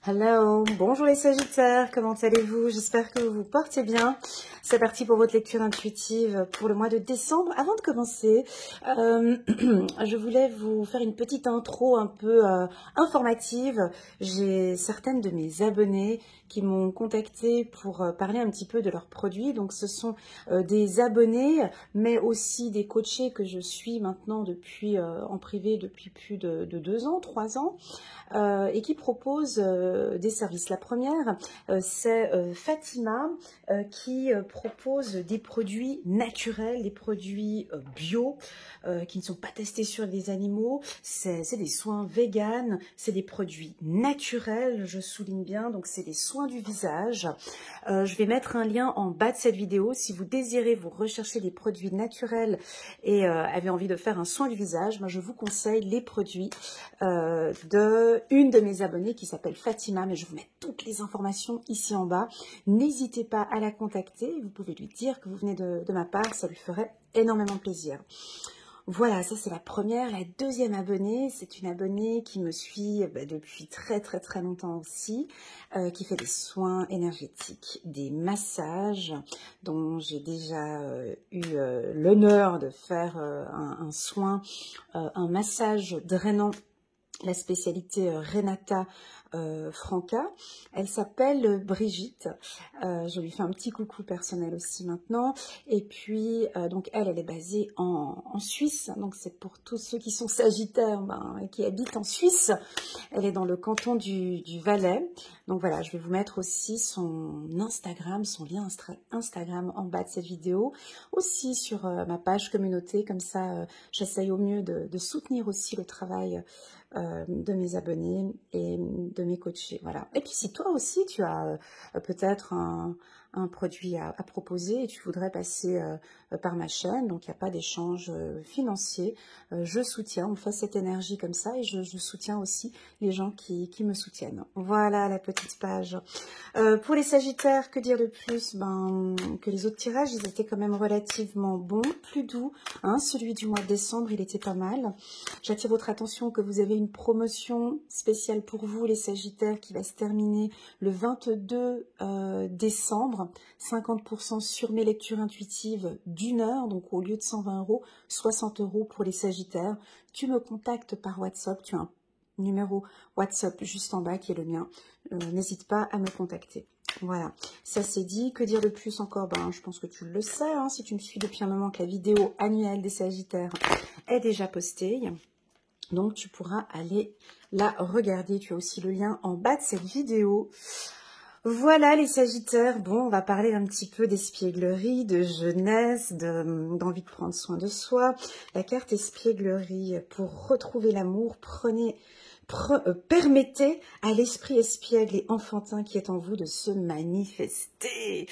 Hello, bonjour les Sagittaires, comment allez-vous? J'espère que vous vous portez bien. C'est parti pour votre lecture intuitive pour le mois de décembre. Avant de commencer, je voulais vous faire une petite intro un peu informative. J'ai certaines de mes abonnées qui m'ont contacté pour parler un petit peu de leurs produits. Donc ce sont des abonnés, mais aussi des coachés que je suis maintenant depuis en privé depuis plus de 2 ans, 3 ans. Et qui propose des services. La première, c'est Fatima qui propose des produits naturels, des produits bio qui ne sont pas testés sur des animaux. C'est des soins véganes, c'est des produits naturels, je souligne bien, donc c'est des soins du visage. Je vais mettre un lien en bas de cette vidéo si vous désirez vous rechercher des produits naturels et avez envie de faire un soin du visage. Moi, je vous conseille les produits de une de mes abonnées qui s'appelle Fatima, mais je vous mets toutes les informations ici en bas. N'hésitez pas à la contacter, vous pouvez lui dire que vous venez de ma part, ça lui ferait énormément plaisir. Voilà, ça c'est la première. La deuxième abonnée, c'est une abonnée qui me suit depuis très longtemps aussi, qui fait des soins énergétiques, des massages, dont j'ai déjà eu l'honneur de faire un soin, un massage drainant, la spécialité Renata Franca. Elle s'appelle Brigitte. Je lui fais un petit coucou personnel aussi maintenant. Et puis, donc elle est basée en Suisse. Donc c'est pour tous ceux qui sont sagittaires et qui habitent en Suisse. Elle est dans le canton du Valais. Donc voilà, je vais vous mettre aussi son Instagram, son lien Instagram en bas de cette vidéo. Aussi sur ma page communauté. Comme ça, j'essaye au mieux de soutenir aussi le travail de mes abonnés et de mes coachés. Voilà. Et puis si toi aussi tu as peut-être un produit à proposer et tu voudrais passer par ma chaîne, donc il n'y a pas d'échange financier, je soutiens, on fait cette énergie comme ça et je soutiens aussi les gens qui me soutiennent. Voilà la petite page. Pour les Sagittaires, que dire de plus? Que les autres tirages, ils étaient quand même relativement bons, plus doux. Hein, celui du mois de décembre, il était pas mal. J'attire votre attention que vous avez une promotion spéciale pour vous, les Sagittaires, qui va se terminer le 22 décembre. 50% sur mes lectures intuitives d'1 heure, donc au lieu de 120 €, 60 € pour les Sagittaires. Tu me contactes par WhatsApp, tu as un numéro WhatsApp juste en bas qui est le mien. N'hésite pas à me contacter. Voilà, ça c'est dit. Que dire de plus encore? Je pense que tu le sais, hein, si tu me suis depuis un moment, que la vidéo annuelle des Sagittaires est déjà postée. Donc tu pourras aller la regarder. Tu as aussi le lien en bas de cette vidéo. Voilà les Sagittaires. Bon, on va parler un petit peu d'espièglerie, de jeunesse, d'envie de prendre soin de soi. La carte espièglerie, pour retrouver l'amour, permettez à l'esprit espiègle et enfantin qui est en vous de se manifester.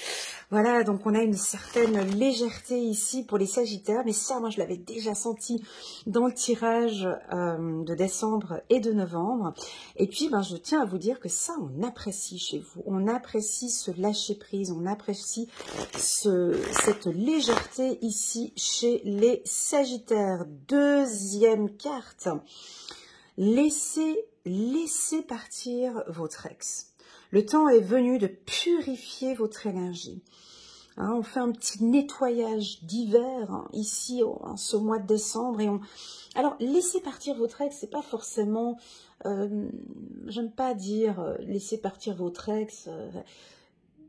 Voilà, donc on a une certaine légèreté ici pour les Sagittaires, mais ça, moi, je l'avais déjà senti dans le tirage de décembre et de novembre. Et puis, je tiens à vous dire que ça, on apprécie chez vous. On apprécie ce lâcher-prise, on apprécie cette légèreté ici chez les Sagittaires. Deuxième carte. Laissez partir votre ex. Le temps est venu de purifier votre énergie. Hein, on fait un petit nettoyage d'hiver ici en ce mois de décembre. Alors, laissez partir votre ex, c'est pas forcément... j'aime pas dire laissez partir votre ex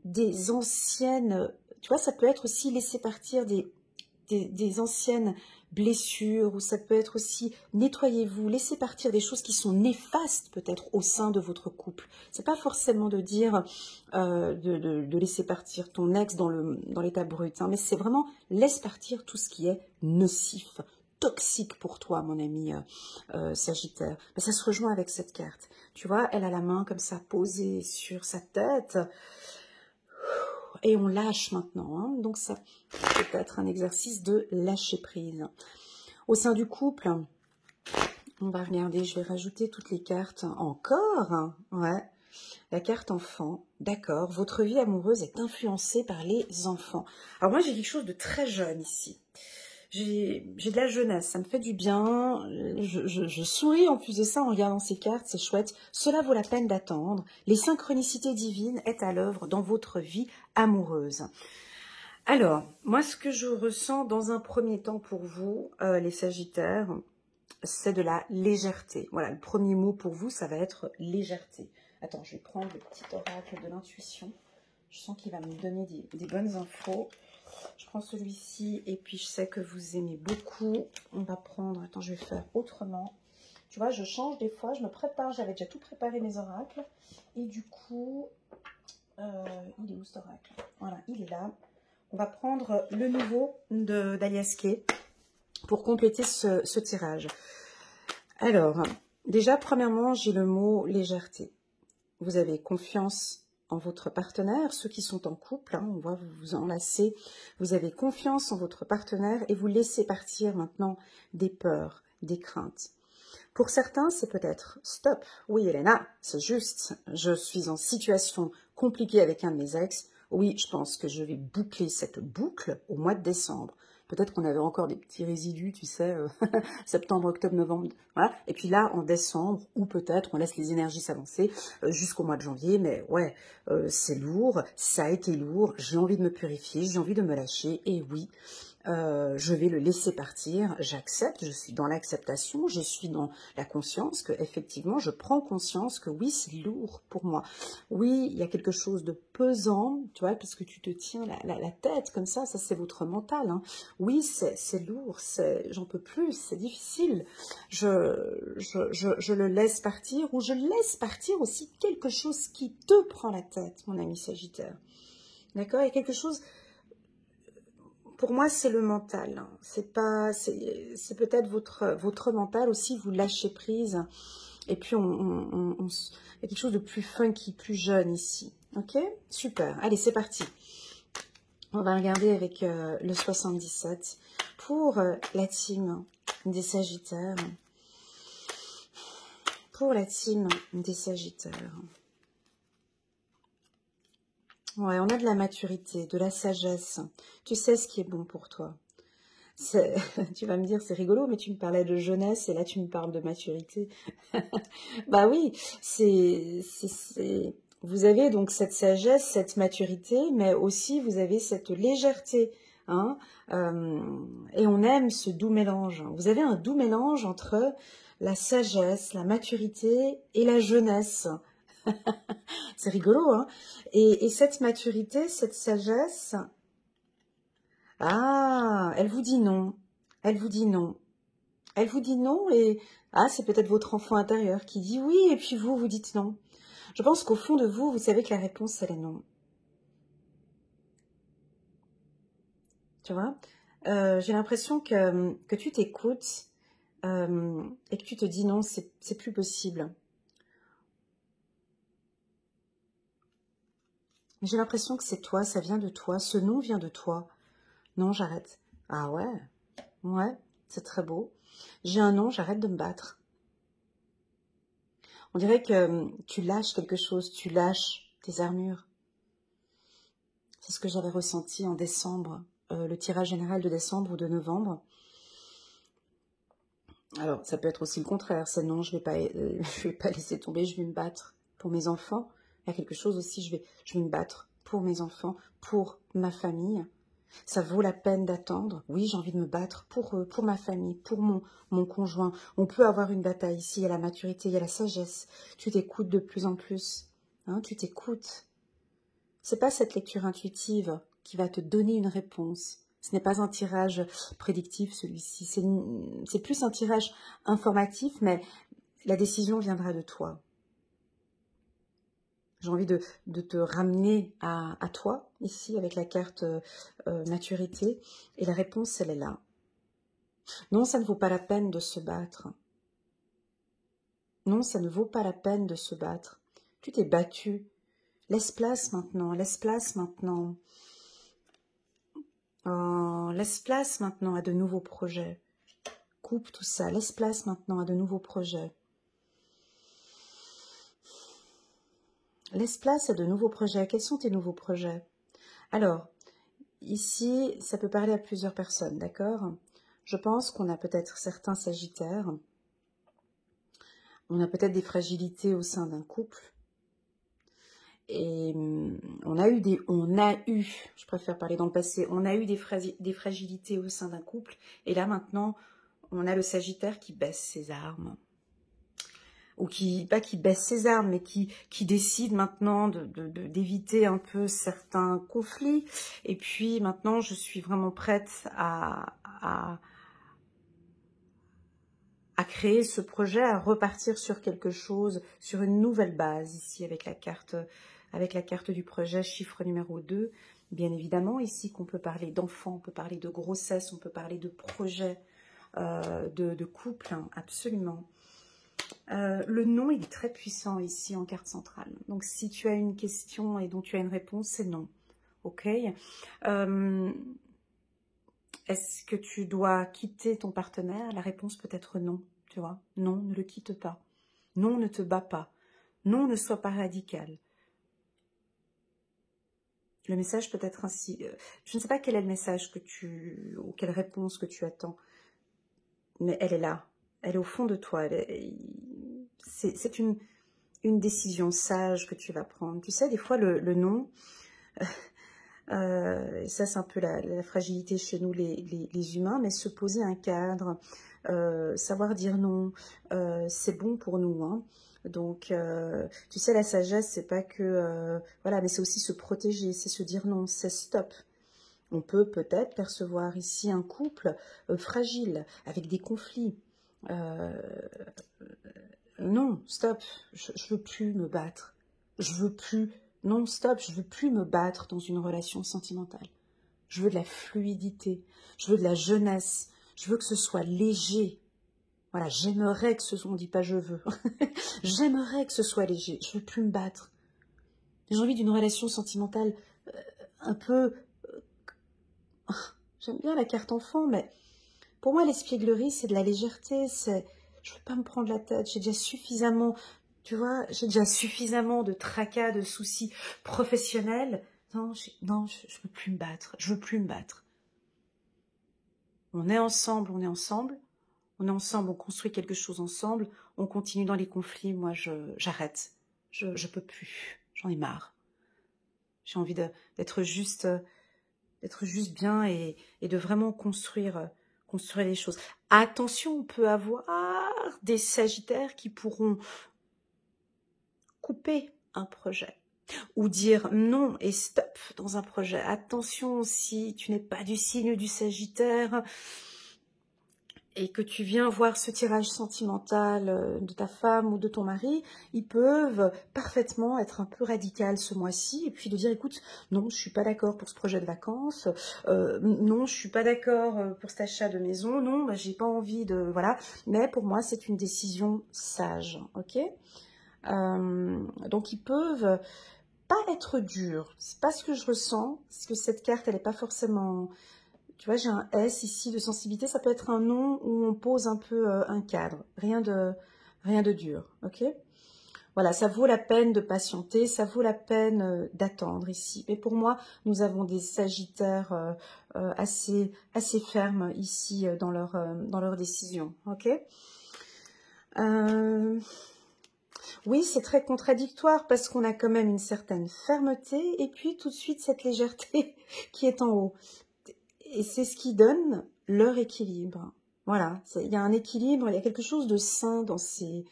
des anciennes... Tu vois, ça peut être aussi laisser partir des anciennes blessures, ou ça peut être aussi nettoyez-vous, laissez partir des choses qui sont néfastes peut-être au sein de votre couple. C'est pas forcément de dire de laisser partir ton ex dans l'état brut, hein, mais c'est vraiment laisse partir tout ce qui est nocif, toxique pour toi, mon ami Sagittaire. Ça se rejoint avec cette carte. Tu vois, elle a la main comme ça posée sur sa tête. Et on lâche maintenant, hein. Donc ça peut être un exercice de lâcher prise. Au sein du couple, on va regarder, je vais rajouter toutes les cartes encore, ouais. La carte enfant, d'accord, votre vie amoureuse est influencée par les enfants. Alors moi j'ai quelque chose de très jeune ici. J'ai de la jeunesse, ça me fait du bien. Je souris en plus de ça en regardant ces cartes, c'est chouette. Cela vaut la peine d'attendre. Les synchronicités divines est à l'œuvre dans votre vie amoureuse. Alors, moi, ce que je ressens dans un premier temps pour vous, les Sagittaires, c'est de la légèreté. Voilà, le premier mot pour vous, ça va être légèreté. Attends, je vais prendre le petit oracle de l'intuition. Je sens qu'il va me donner des bonnes infos. Je prends celui-ci et puis je sais que vous aimez beaucoup. On va prendre... Attends, je vais faire autrement. Tu vois, je change des fois, je me prépare. J'avais déjà tout préparé mes oracles. Et du coup, il est où cet oracle? Voilà, il est là. On va prendre le nouveau d'Alias Kay pour compléter ce tirage. Alors, déjà, premièrement, j'ai le mot légèreté. Vous avez confiance en votre partenaire, ceux qui sont en couple, hein, on voit vous vous enlacez, vous avez confiance en votre partenaire et vous laissez partir maintenant des peurs, des craintes. Pour certains, c'est peut-être « Stop, oui Elena, c'est juste, je suis en situation compliquée avec un de mes ex, oui, je pense que je vais boucler cette boucle au mois de décembre. » Peut-être qu'on avait encore des petits résidus, tu sais, septembre, octobre, novembre, voilà. Et puis là, en décembre, ou peut-être, on laisse les énergies s'avancer jusqu'au mois de janvier, mais ouais, c'est lourd, ça a été lourd, j'ai envie de me purifier, j'ai envie de me lâcher, et oui, je vais le laisser partir, j'accepte, je suis dans l'acceptation, je suis dans la conscience que effectivement je prends conscience que oui, c'est lourd pour moi. Oui, il y a quelque chose de pesant, tu vois, parce que tu te tiens la tête comme ça c'est votre mental. Hein. Oui, c'est lourd, j'en peux plus, c'est difficile. Je le laisse partir, ou je laisse partir aussi quelque chose qui te prend la tête, mon ami Sagittaire. D'accord? Il y a quelque chose... Pour moi, c'est le mental. Hein. C'est peut-être votre mental aussi. Vous lâchez prise. Et puis, il y a quelque chose de plus funky, plus jeune ici. Ok? Super. Allez, c'est parti. On va regarder avec le 77 pour la team des Sagittaires. Pour la team des Sagittaires. Ouais, on a de la maturité, de la sagesse. Tu sais ce qui est bon pour toi. Tu vas me dire, c'est rigolo, mais tu me parlais de jeunesse et là tu me parles de maturité. Bah oui, vous avez donc cette sagesse, cette maturité, mais aussi vous avez cette légèreté. Hein, et on aime ce doux mélange. Vous avez un doux mélange entre la sagesse, la maturité et la jeunesse. C'est rigolo, hein. Et cette maturité, cette sagesse, ah, elle vous dit non. Elle vous dit non. Elle vous dit non et ah, c'est peut-être votre enfant intérieur qui dit oui et puis vous dites non. Je pense qu'au fond de vous, vous savez que la réponse, elle est non. Tu vois, j'ai l'impression que tu t'écoutes et que tu te dis non, c'est plus possible. J'ai l'impression que c'est toi, ça vient de toi, ce non vient de toi. Non, j'arrête. Ah ouais, ouais, c'est très beau. J'ai un non, j'arrête de me battre. On dirait que tu lâches quelque chose, tu lâches tes armures. C'est ce que j'avais ressenti en décembre, le tirage général de décembre ou de novembre. Alors, ça peut être aussi le contraire, c'est non, je vais pas laisser tomber, je vais me battre pour mes enfants. Il y a quelque chose aussi, je vais me battre pour mes enfants, pour ma famille. Ça vaut la peine d'attendre. Oui, j'ai envie de me battre pour eux, pour ma famille, pour mon conjoint. On peut avoir une bataille ici, il y a la maturité, il y a la sagesse. Tu t'écoutes de plus en plus. Hein, tu t'écoutes. C'est pas cette lecture intuitive qui va te donner une réponse. Ce n'est pas un tirage prédictif, celui-ci. C'est plus un tirage informatif, mais la décision viendra de toi. J'ai envie de te ramener à toi, ici, avec la carte maturité. Et la réponse, elle est là. Non, ça ne vaut pas la peine de se battre. Non, ça ne vaut pas la peine de se battre. Tu t'es battu. Laisse place maintenant, laisse place maintenant. Oh, laisse place maintenant à de nouveaux projets. Coupe tout ça, laisse place maintenant à de nouveaux projets. Laisse place à de nouveaux projets. Quels sont tes nouveaux projets? Alors, ici, ça peut parler à plusieurs personnes, d'accord? Je pense qu'on a peut-être certains Sagittaires, on a peut-être des fragilités au sein d'un couple. Et on a eu, je préfère parler dans le passé, on a eu des fragilités au sein d'un couple. Et là maintenant, on a le Sagittaire qui baisse ses armes. Ou pas qui baisse ses armes, mais qui décide maintenant d'éviter un peu certains conflits. Et puis maintenant, je suis vraiment prête à créer ce projet, à repartir sur quelque chose, sur une nouvelle base, ici avec la carte du projet, chiffre numéro 2. Bien évidemment, ici qu'on peut parler d'enfants, on peut parler de grossesse, on peut parler de projet, de couple, hein, absolument. Le non, il est très puissant ici en carte centrale. Donc, si tu as une question et dont tu as une réponse, c'est non. Ok. Est-ce que tu dois quitter ton partenaire? La réponse peut être non, tu vois. Non, ne le quitte pas. Non, ne te bats pas. Non, ne sois pas radical. Le message peut être ainsi. Je ne sais pas quel est le message ou quelle réponse que tu attends, mais elle est là. Elle est au fond de toi. C'est une décision sage que tu vas prendre. Tu sais, des fois, le non, ça c'est un peu la fragilité chez nous, les humains, mais se poser un cadre, savoir dire non, c'est bon pour nous, hein. Donc, tu sais, la sagesse, c'est pas que... voilà, mais c'est aussi se protéger, c'est se dire non, c'est stop. On peut peut-être percevoir ici un couple fragile, avec des conflits. Non, stop, je veux plus me battre. Je veux plus... Non, stop, je veux plus me battre dans une relation sentimentale. Je veux de la fluidité, je veux de la jeunesse, je veux que ce soit léger. Voilà, j'aimerais que ce soit... On dit pas je veux. J'aimerais que ce soit léger, je veux plus me battre. J'ai envie d'une relation sentimentale un peu... J'aime bien la carte enfant, mais pour moi, l'espièglerie, c'est de la légèreté, c'est... Je veux pas me prendre la tête, j'ai déjà suffisamment... Tu vois, j'ai déjà suffisamment de tracas, de soucis professionnels. Non, je veux plus me battre. Je veux plus me battre. On est ensemble, on est ensemble. On est ensemble, on construit quelque chose ensemble. On continue dans les conflits. Moi, j'arrête. Je peux plus. J'en ai marre. J'ai envie d'être juste bien et de vraiment construire les choses. Attention, on peut avoir des Sagittaires qui pourront couper un projet ou dire non et stop dans un projet. Attention, si tu n'es pas du signe du Sagittaire et que tu viens voir ce tirage sentimental de ta femme ou de ton mari, ils peuvent parfaitement être un peu radicaux ce mois-ci et puis de dire écoute, non, je suis pas d'accord pour ce projet de vacances, non, je suis pas d'accord pour cet achat de maison, non, bah, j'ai pas envie de... Voilà, mais pour moi, c'est une décision sage, ok. Donc, ils peuvent pas être durs. C'est pas ce que je ressens, parce que cette carte, elle est pas forcément... Tu vois, j'ai un S ici de sensibilité, ça peut être un nom où on pose un peu un cadre. Rien de dur, ok. Voilà, ça vaut la peine de patienter, ça vaut la peine d'attendre ici. Mais pour moi, nous avons des Sagittaires assez fermes ici dans leur décision, ok. Oui, c'est très contradictoire parce qu'on a quand même une certaine fermeté et puis tout de suite cette légèreté qui est en haut. Et c'est ce qui donne leur équilibre. Voilà, il y a un équilibre, il y a quelque chose de sain dans ces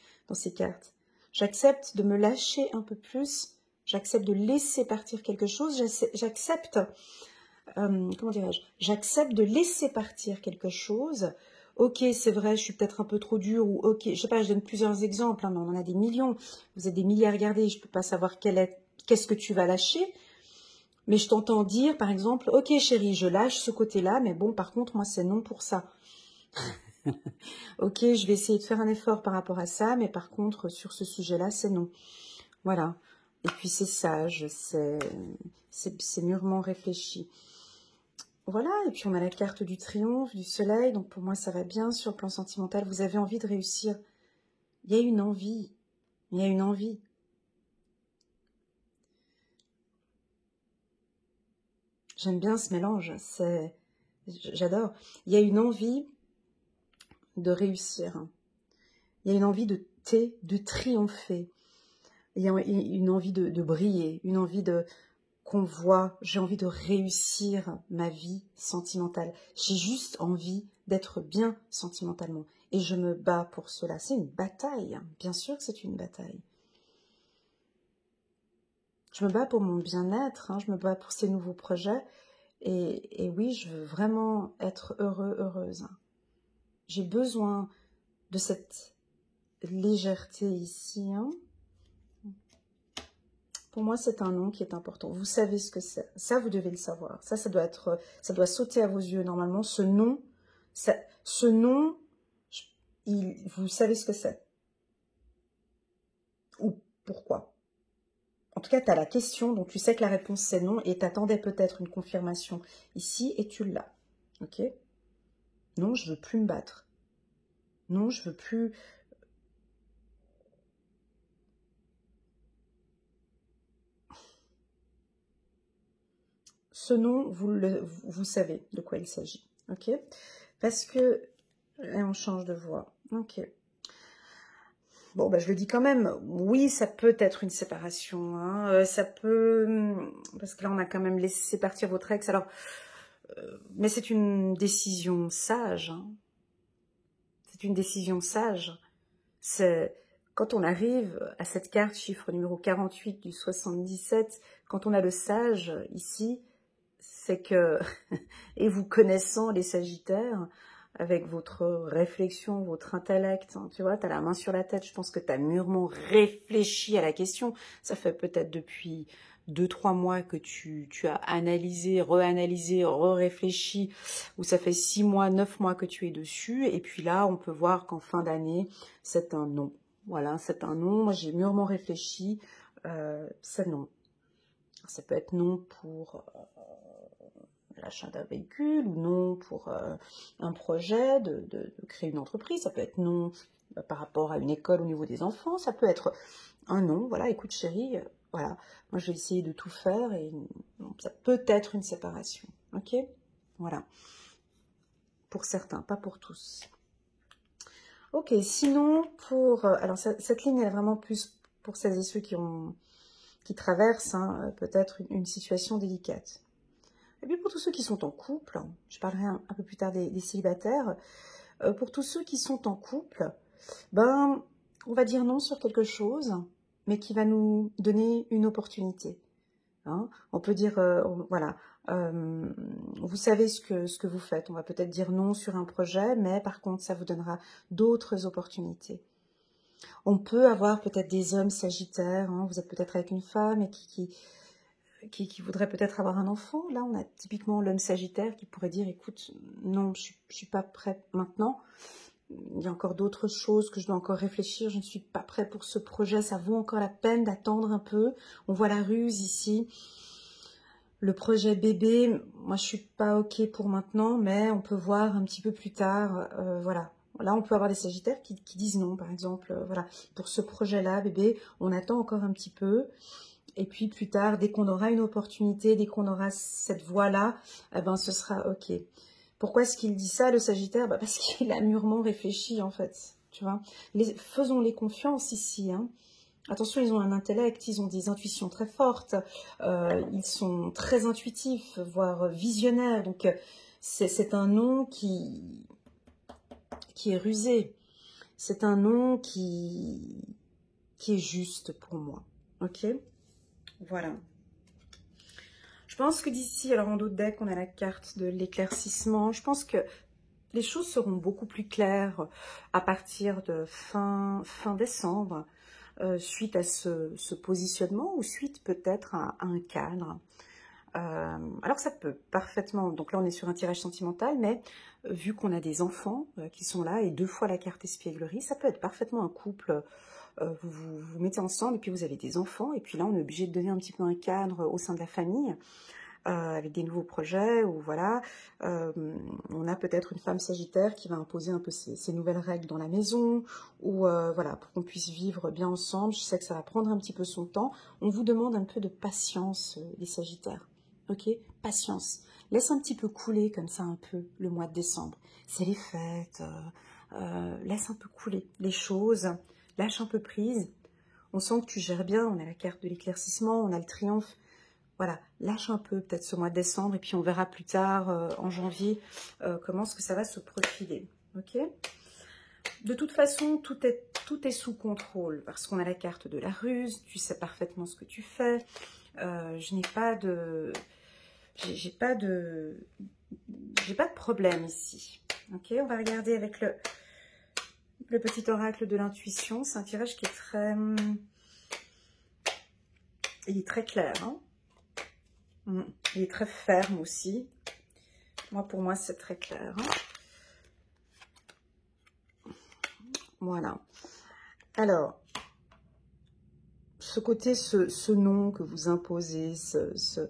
cartes. J'accepte de me lâcher un peu plus, j'accepte de laisser partir quelque chose, j'accepte, comment dirais-je, j'accepte de laisser partir quelque chose. Ok, c'est vrai, je suis peut-être un peu trop dure, ou ok, je sais pas, je donne plusieurs exemples, hein, mais on en a des millions, vous êtes des milliers à regarder, je peux pas savoir qu'est-ce que tu vas lâcher. Mais je t'entends dire, par exemple, ok chérie, je lâche ce côté-là, mais bon, par contre, moi, c'est non pour ça. Ok, je vais essayer de faire un effort par rapport à ça, mais par contre, sur ce sujet-là, c'est non. Voilà. Et puis, c'est sage, c'est mûrement réfléchi. Voilà, et puis on a la carte du triomphe, du soleil, donc pour moi, ça va bien sur le plan sentimental. Vous avez envie de réussir. Il y a une envie. Il y a une envie. J'aime bien ce mélange, j'adore. Il y a une envie de réussir. Il y a une envie de triompher. Il y a une envie de briller, une envie qu'on voit. J'ai envie de réussir ma vie sentimentale. J'ai juste envie d'être bien sentimentalement. Et je me bats pour cela. C'est une bataille. Bien sûr que c'est une bataille. Je me bats pour mon bien-être. Je me bats pour ces nouveaux projets. Et oui, je veux vraiment être heureuse. J'ai besoin de cette légèreté ici. Pour moi, c'est un nom qui est important. Vous savez ce que c'est. Ça, vous devez le savoir. Ça doit sauter à vos yeux. Normalement, ce nom, vous savez ce que c'est. Ou pourquoi. En tout cas, tu as la question, donc tu sais que la réponse c'est non, et tu attendais peut-être une confirmation ici, et tu l'as. Ok? Non, je veux plus me battre. Non, je veux plus... Ce nom, vous savez de quoi il s'agit. Ok? Parce que... Et on change de voix. Ok. Bon, je le dis quand même, oui, ça peut être une séparation, ça peut... Parce que là, on a quand même laissé partir votre ex, alors... mais c'est une décision sage, C'est une décision sage. C'est... Quand on arrive à cette carte, chiffre numéro 48 du 77, quand on a le sage ici, c'est que, et vous connaissant les Sagittaires, avec votre réflexion, votre intellect, tu vois, tu as la main sur la tête, je pense que tu as mûrement réfléchi à la question. Ça fait peut-être depuis 2-3 mois que tu as analysé, reanalysé, réfléchi, ou ça fait 6 mois, 9 mois que tu es dessus, et puis là, on peut voir qu'en fin d'année, c'est un non. Voilà, c'est un non. Moi, j'ai mûrement réfléchi, c'est non. Ça peut être non pour... l'achat d'un véhicule, ou non pour un projet de créer une entreprise, ça peut être non par rapport à une école au niveau des enfants, ça peut être un non, voilà, écoute chérie, voilà, moi je vais essayer de tout faire, et ça peut être une séparation, ok, voilà, pour certains, pas pour tous. Ok, sinon, pour, alors cette ligne elle est vraiment plus pour celles et ceux qui traversent peut-être une situation délicate. Et puis pour tous ceux qui sont en couple, je parlerai un peu plus tard des célibataires, pour tous ceux qui sont en couple, on va dire non sur quelque chose, mais qui va nous donner une opportunité. On peut dire, voilà, vous savez ce que vous faites, on va peut-être dire non sur un projet, mais par contre ça vous donnera d'autres opportunités. On peut avoir peut-être des hommes sagittaires, vous êtes peut-être avec une femme et qui voudrait peut-être avoir un enfant. Là, on a typiquement l'homme sagittaire qui pourrait dire, écoute, non, je suis pas prête maintenant. Il y a encore d'autres choses que je dois encore réfléchir. Je ne suis pas prête pour ce projet. Ça vaut encore la peine d'attendre un peu. On voit la ruse ici. Le projet bébé, moi, je suis pas OK pour maintenant, mais on peut voir un petit peu plus tard. Voilà. Là, on peut avoir des sagittaires qui disent non, par exemple. Voilà. Pour ce projet-là, bébé, on attend encore un petit peu. Et puis plus tard, dès qu'on aura une opportunité, dès qu'on aura cette voie-là, ce sera OK. Pourquoi est-ce qu'il dit ça, le Sagittaire? Parce qu'il a mûrement réfléchi, en fait. Tu vois, faisons-les confiance ici. Attention, ils ont un intellect, ils ont des intuitions très fortes. Ils sont très intuitifs, voire visionnaires. Donc, c'est un nom qui est rusé. C'est un nom qui est juste pour moi. OK? Voilà. Je pense que d'ici, alors en d'autres decks, on a la carte de l'éclaircissement. Je pense que les choses seront beaucoup plus claires à partir de fin décembre, suite à ce positionnement ou suite peut-être à un cadre. Alors ça peut parfaitement, donc là on est sur un tirage sentimental, mais vu qu'on a des enfants qui sont là et 2 fois la carte espièglerie, ça peut être parfaitement un couple. Vous mettez ensemble et puis vous avez des enfants, et puis là on est obligé de donner un petit peu un cadre au sein de la famille, avec des nouveaux projets, ou voilà, on a peut-être une femme sagittaire qui va imposer un peu ces nouvelles règles dans la maison, ou voilà, pour qu'on puisse vivre bien ensemble. Je sais que ça va prendre un petit peu son temps. On vous demande un peu de patience, les sagittaires, ok, patience. Laisse un petit peu couler comme ça un peu le mois de décembre. C'est les fêtes, laisse un peu couler les choses, lâche un peu prise. On sent que tu gères bien, on a la carte de l'éclaircissement, on a le triomphe. Voilà, lâche un peu peut-être ce mois de décembre et puis on verra plus tard en janvier comment est-ce que ça va se profiler. Ok? De toute façon, tout est sous contrôle parce qu'on a la carte de la ruse, tu sais parfaitement ce que tu fais. Je n'ai pas de... J'ai pas de problème ici. Ok, on va regarder avec le petit oracle de l'intuition. C'est un tirage qui est très... Il est très clair. Hein. Il est très ferme aussi. Pour moi, c'est très clair. Hein. Voilà. Alors, ce côté, ce nom que vous imposez, ce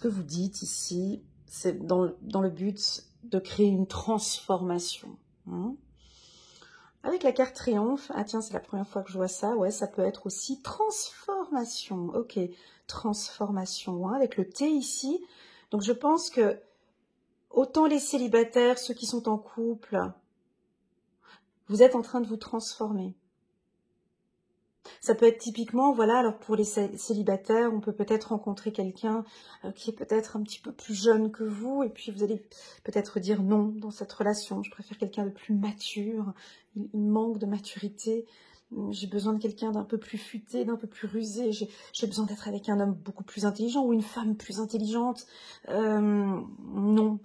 que vous dites ici, c'est dans le but de créer une transformation. Hein. Avec la carte triomphe, ah tiens, c'est la première fois que je vois ça, ouais, ça peut être aussi transformation. Ok, transformation, hein, avec le T ici. Donc je pense que autant les célibataires, ceux qui sont en couple, vous êtes en train de vous transformer. Ça peut être typiquement, voilà, alors pour les célibataires, on peut peut-être rencontrer quelqu'un qui est peut-être un petit peu plus jeune que vous, et puis vous allez peut-être dire non dans cette relation. Je préfère quelqu'un de plus mature, il manque de maturité. J'ai besoin de quelqu'un d'un peu plus futé, d'un peu plus rusé. J'ai besoin d'être avec un homme beaucoup plus intelligent ou une femme plus intelligente. Non.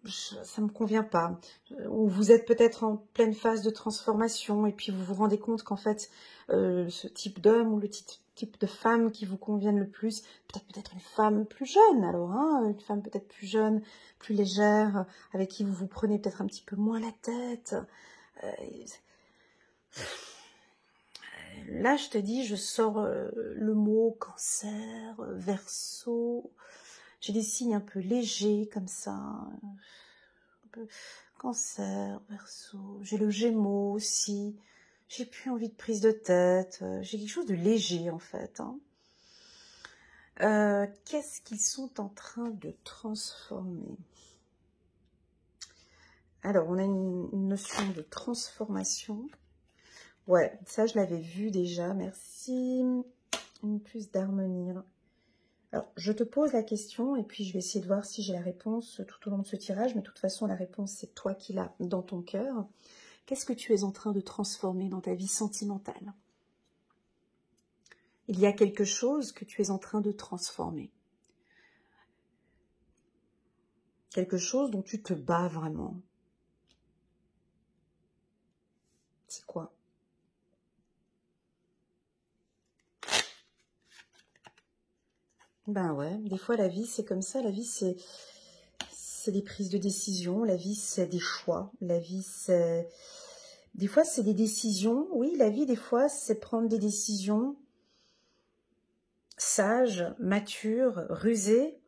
Ça ne me convient pas. Ou vous êtes peut-être en pleine phase de transformation et puis vous vous rendez compte qu'en fait, ce type d'homme ou le type de femme qui vous convienne le plus, peut-être une femme plus jeune alors, hein, une femme peut-être plus jeune, plus légère, avec qui vous vous prenez peut-être un petit peu moins la tête. Là, je te dis, je sors le mot cancer, verseau. J'ai des signes un peu légers comme ça. Un peu cancer, verseau. J'ai le gémeaux aussi. J'ai plus envie de prise de tête. J'ai quelque chose de léger en fait. Hein. Qu'est-ce qu'ils sont en train de transformer? Alors, on a une notion de transformation. Ouais, ça je l'avais vu déjà, merci. Une plus d'harmonie. Alors, je te pose la question et puis je vais essayer de voir si j'ai la réponse tout au long de ce tirage. Mais de toute façon, la réponse, c'est toi qui l'as dans ton cœur. Qu'est-ce que tu es en train de transformer dans ta vie sentimentale? Il y a quelque chose que tu es en train de transformer. Quelque chose dont tu te bats vraiment. C'est quoi? Ben ouais, des fois la vie c'est comme ça, la vie c'est des prises de décision, la vie c'est des choix, la vie c'est... Des fois c'est des décisions, oui la vie des fois c'est prendre des décisions sages, matures, rusées.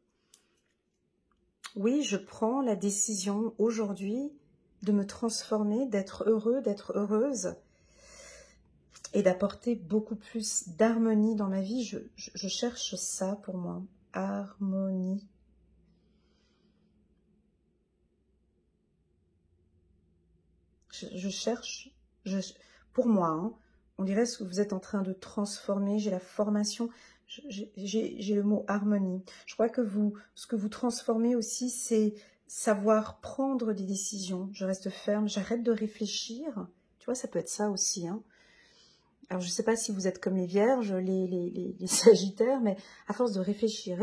Oui, je prends la décision aujourd'hui de me transformer, d'être heureux, d'être heureuse et d'apporter beaucoup plus d'harmonie dans ma vie. Je cherche ça pour moi, harmonie. Je cherche, pour moi, hein, on dirait ce que vous êtes en train de transformer, j'ai la formation, j'ai le mot harmonie. Je crois que ce que vous transformez aussi, c'est savoir prendre des décisions. Je reste ferme, j'arrête de réfléchir. Tu vois, ça peut être ça aussi. Hein. Alors, je ne sais pas si vous êtes comme les vierges, les sagittaires, mais à force de réfléchir,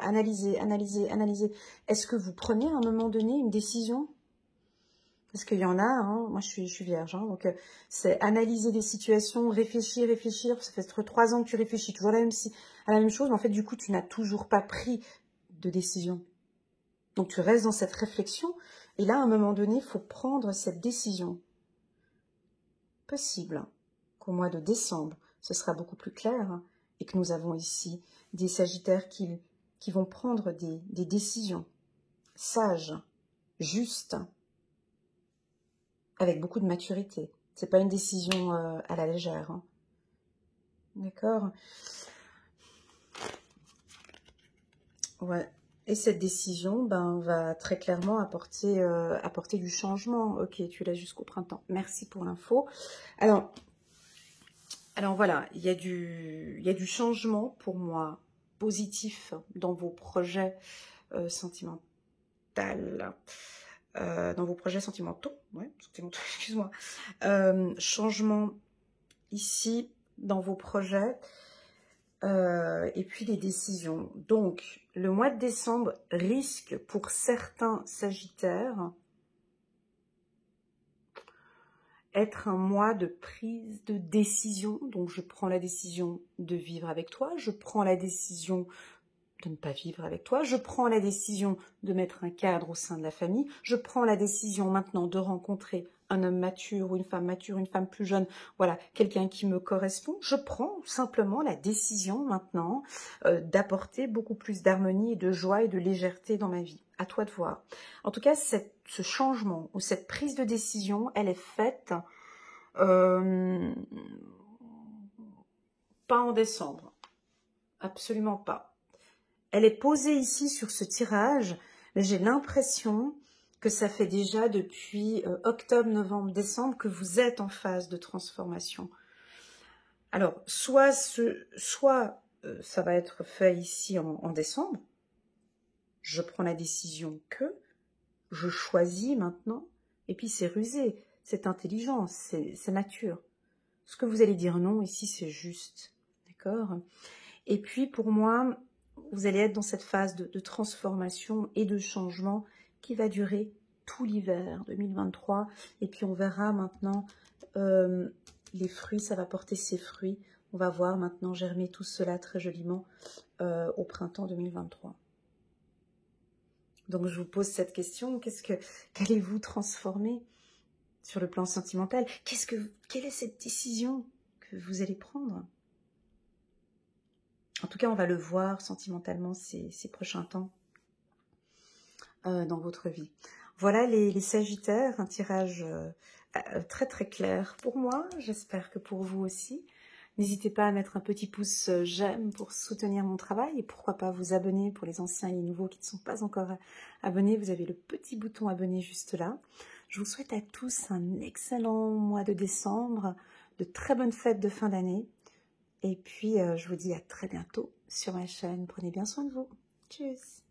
analyser, est-ce que vous prenez à un moment donné une décision? Parce qu'il y en a, hein, moi je suis vierge, hein, donc c'est analyser des situations, réfléchir, ça fait 3 ans que tu réfléchis toujours à la même chose, mais en fait du coup tu n'as toujours pas pris de décision. Donc tu restes dans cette réflexion, et là à un moment donné, il faut prendre cette décision. Possible qu'au mois de décembre, ce sera beaucoup plus clair, hein, et que nous avons ici des sagittaires qui vont prendre des décisions sages, justes, avec beaucoup de maturité. C'est pas une décision à la légère. Hein. D'accord? Ouais. Et cette décision ben, va très clairement apporter du changement. Ok, tu l'as jusqu'au printemps. Merci pour l'info. Alors voilà, il y a du changement pour moi positif dans vos projets sentimentaux. Dans vos projets sentimentaux. Ouais, sentimentaux, excuse-moi. Changement ici dans vos projets. Et puis les décisions. Donc, le mois de décembre risque pour certains Sagittaires être un mois de prise de décision. Donc, je prends la décision de vivre avec toi, je prends la décision de ne pas vivre avec toi, je prends la décision de mettre un cadre au sein de la famille, je prends la décision maintenant de rencontrer un homme mature ou une femme plus jeune, voilà, quelqu'un qui me correspond. Je prends simplement la décision maintenant d'apporter beaucoup plus d'harmonie et de joie et de légèreté dans ma vie. À toi de voir. En tout cas, ce changement ou cette prise de décision, elle est faite pas en décembre. Absolument pas. Elle est posée ici sur ce tirage, mais j'ai l'impression que ça fait déjà depuis octobre, novembre, décembre que vous êtes en phase de transformation. Alors, soit ça va être fait ici en décembre, je prends la décision que, je choisis maintenant, et puis c'est rusé, c'est intelligent, c'est mature. Ce que vous allez dire non, ici c'est juste, d'accord? Et puis pour moi, vous allez être dans cette phase de transformation et de changement qui va durer tout l'hiver 2023. Et puis on verra maintenant les fruits, ça va porter ses fruits. On va voir maintenant germer tout cela très joliment au printemps 2023. Donc je vous pose cette question, qu'allez-vous transformer sur le plan sentimental? Quelle est cette décision que vous allez prendre? En tout cas, on va le voir sentimentalement ces prochains temps dans votre vie. Voilà les Sagittaires, un tirage très très clair pour moi. J'espère que pour vous aussi. N'hésitez pas à mettre un petit pouce j'aime pour soutenir mon travail et pourquoi pas vous abonner pour les anciens et les nouveaux qui ne sont pas encore abonnés. Vous avez le petit bouton abonné juste là. Je vous souhaite à tous un excellent mois de décembre, de très bonnes fêtes de fin d'année. Et puis, je vous dis à très bientôt sur ma chaîne. Prenez bien soin de vous. Tchuss!